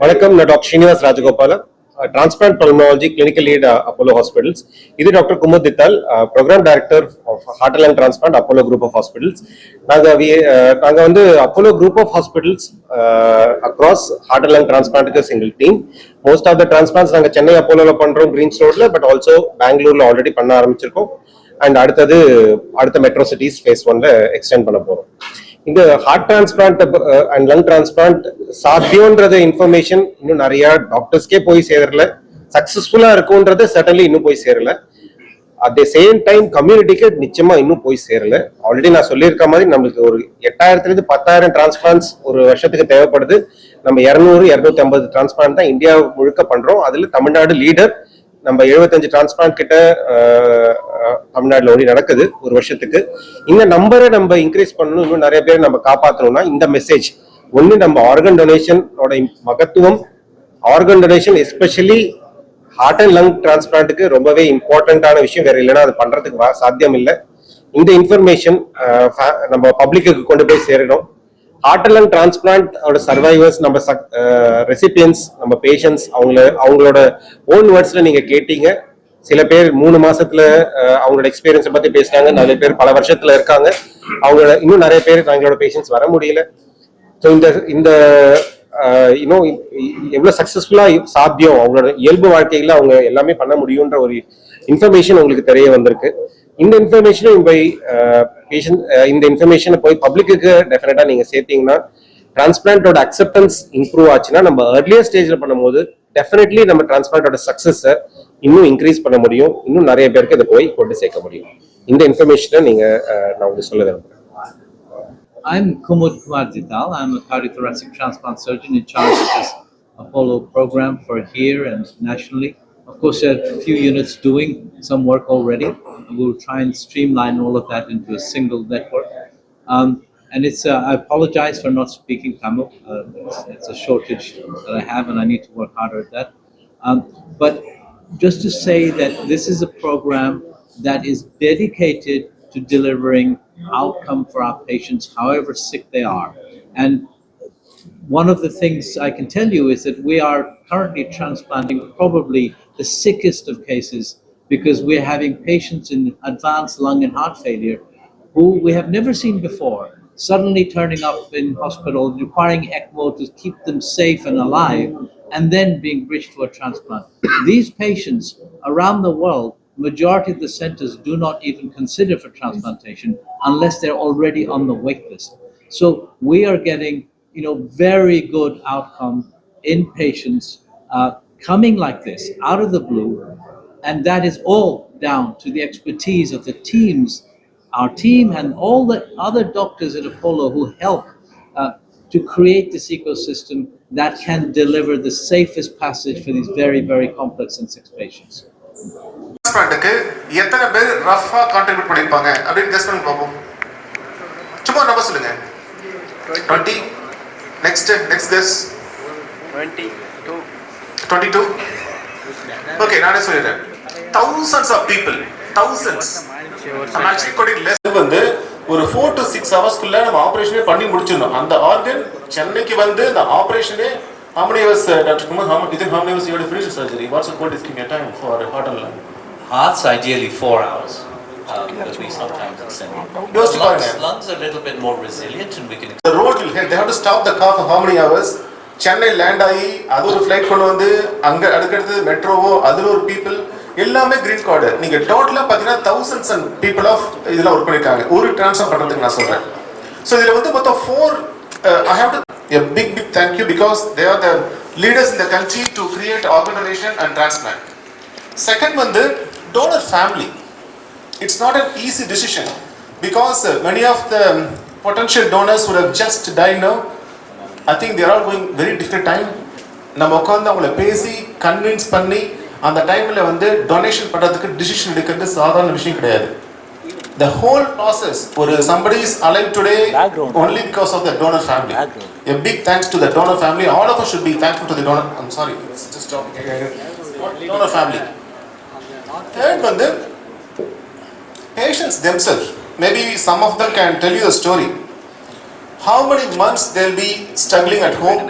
வணக்கம், நான் doctor Srinivas Rajagopal, transplant pulmonology clinical lead Apollo hospitals. இது doctor Kumud Dhital, programme director of heart and lung transplant Apollo group of hospitals. நாங்கள் வந்து Apollo group of hospitals across heart and lung டிரான்ஸ்பிளான்ட்டுக்கு single team. Most of the transplants நாங்கள் சென்னை அப்போலோவில் பண்ணுறோம், Green's ரோட்ல, but also பெங்களூர்ல already பண்ண ஆரம்பிச்சிருக்கோம். அண்ட் அடுத்த மெட்ரோ சிட்டிஸ் ஃபேஸ் 1ல எக்ஸ்டெண்ட் பண்ண போகிறோம். இந்த heart transplant and lung transplant சாத்தியம்ன்றது இன்ஃபர்மேஷன் இன்னும் நிறைய டாக்டர்ஸ்க்கே போய் சேரல. சக்சஸ்ஃபுல்லா இருக்கும்ன்றது சர்டன்லி இன்னும் போய் சேரல. அட் த சேம் டைம் கம்யூனிட்டிக்கு நிச்சயமா இன்னும் போய் சேரல. ஆல்ரெடி நான் சொல்லியிருக்க மாதிரி நம்மளுக்கு ஒரு 8000 to 10,000 டிரான்ஸ்பிளான்ட்ஸ் ஒரு வருஷத்துக்கு தேவைப்படுது. நம்ம 200-250 டிரான்ஸ்பிளான்ட் தான் இந்தியா முழுக்க பண்றோம். அதுல தமிழ்நாடு லீடர். நம்ம 75 டிரான்ஸ்பிளான்ட் கிட்ட தமிழ்நாடுல ஒளி நடக்குது ஒரு வருஷத்துக்கு. இந்த நம்பரை நம்ம இன்க்ரீஸ் பண்ணணும், இன்னும் நிறைய பேர் நம்ம காப்பாற்றணும்னா இந்த மெசேஜ் ஒன்று, நம்ம ஆர்கன் டொனேஷனோட மகத்துவம், organ donation especially heart and lung டிரான்ஸ்பிளான்ட்டுக்கு ரொம்பவே இம்பார்ட்டன்டான விஷயம். வேற இல்லைன்னா அது பண்றதுக்கு சாத்தியம் இல்லை. இந்த இன்ஃபர்மேஷன் நம்ம பப்ளிக்கு கொண்டு போய் சேரணும். Heart and lung transplant survivors, நம்ம ரெசிபியன்ஸ், நம்ம பேஷன்ஸ், அவங்களோட ஓன் வேர்ட்ஸ்ல நீங்க கேட்டீங்க. சில பேர் 3 மாசத்துல அவங்களோட எக்ஸ்பீரியன்ஸை பத்தி பேசினாங்க. நிறைய பேர் பல வருஷத்துல இருக்காங்க. இன்னும் நிறைய பேர் எங்களோட பேஷன்ஸ் வர முடியல. ஸோ இந்த இன்னும் எவ்வளவு சக்சஸ்ஃபுல்லா சாத்தியம், அவங்களோட இயல்பு வாழ்க்கையில அவங்க எல்லாமே பண்ண முடியும்ன்ற ஒரு இன்ஃபர்மேஷன் உங்களுக்கு தெரிய வந்திருக்கு. இந்த இன்ஃபர்மேஷனை போய் இந்த இன்ஃபர்மேஷனை போய் பப்ளிக்கு டெஃபினட்டா நீங்க சேர்த்தீங்கன்னா, டிரான்ஸ்பிளான்டோட அக்செப்டன்ஸ் இம்ப்ரூவ் ஆச்சுன்னா நம்ம ஏர்லியர் ஸ்டேஜ்ல பண்ணும்போது டெஃபினெட்லி நம்ம டிரான்ஸ்பிளான்டோட சக்சஸை இன்னும் இன்க்ரீஸ் பண்ண முடியும். இன்னும் நிறைய பேருக்கு இதை போய் கொண்டு சேர்க்க முடியும். இந்த இன்ஃபர்மேஷனை நீங்க நான் உங்களுக்கு சொல்ல விரும்புறேன். I'm Kumud Kumar Didal. I'm a cardiothoracic transplant surgeon in charge of this Apollo program for here and nationally. Of course, there are a few units doing some work already. We'll try and streamline all of that into a single network. And I apologize for not speaking Tamil. It's a shortage that I have, and I need to work harder at that. But just to say that this is a program that is dedicated to delivering outcome for our patients, however sick they are. And one of the things I can tell you is that we are currently transplanting probably the sickest of cases, because we're having patients in advanced lung and heart failure who we have never seen before, suddenly turning up in hospital, requiring ECMO to keep them safe and alive, and then being bridged to a transplant. These patients around the world, majority of the centers do not even consider for transplantation unless they're already on the wait list. So we are getting, very good outcome in patients coming like this out of the blue, and that is all down to the expertise of the teams, our team, and all the other doctors at Apollo who help to create this ecosystem that can deliver the safest passage for these very, very complex and sick patients. டிரான்ஸ்பிளான்ட்க்கு எத்தனை பேர் Rafah contribute பண்ணிருப்பாங்க அப்படின்னு guess பண்ணி பாப்போம். சும்மா number சொல்லுங்க. 20. Next guess. 22. Okay, நானே சொல்லிடுறேன். thousands of people, thousands. I'm actually quoting less. வந்து ஒரு 4 to 6 ஹவர்ஸ்க்குள்ள நம்ம ஆபரேஷனே பண்ணி முடிச்சிடணும். அந்த ஆர்கன் சென்னைக்கு வந்து அந்த ஆபரேஷனே how many hours, Dr. Kumar, how many hours you have to finish the surgery? What's the cold ischemia time for heart and lung? Heart's ideally 4 hours, but we sometimes extend it. Lungs are a little bit more resilient, and we can. The road will help. They have to stop the car for how many hours? Chennai land ஆகி அது ஒரு flight கொண்டு வந்து அங்க அடுத்தடுத்து மெட்ரோவோ அதுல ஒரு people எல்லாமே கிரீன் கார்டு. நீங்க டோட்டலா பாத்தீங்கன்னா thousands and people of இதெல்லாம் ஒர்க் பண்ணிருக்காங்க ஒரு டிரான்ஸ்ஃபர் பண்றதுக்கு. நான் சொல்றேன். ஸோ இதுல வந்து மொத்தம் 4 I have to a big thank you, because they are the leaders in the country to create organ donation and transplant. Second one, the donor family. It's not an easy decision, because many of the potential donors would have just died now. I think they are all going very difficult time. நம்ம உட்கார்ந்து அவங்கள பேசி convince பண்ணி அந்த டைம்ல வந்து donation பண்றதுக்கு decision எடுக்கிறது சாதாரண விஷயம் கிடையாது. The whole process, somebody is alive today only because of the donor family. A big thanks to the donor family. All of us should be thankful to the donor. I'm sorry, it's just donor family. Third one, the patients themselves. Maybe some of them can tell you a story. How many months they'll be struggling at home.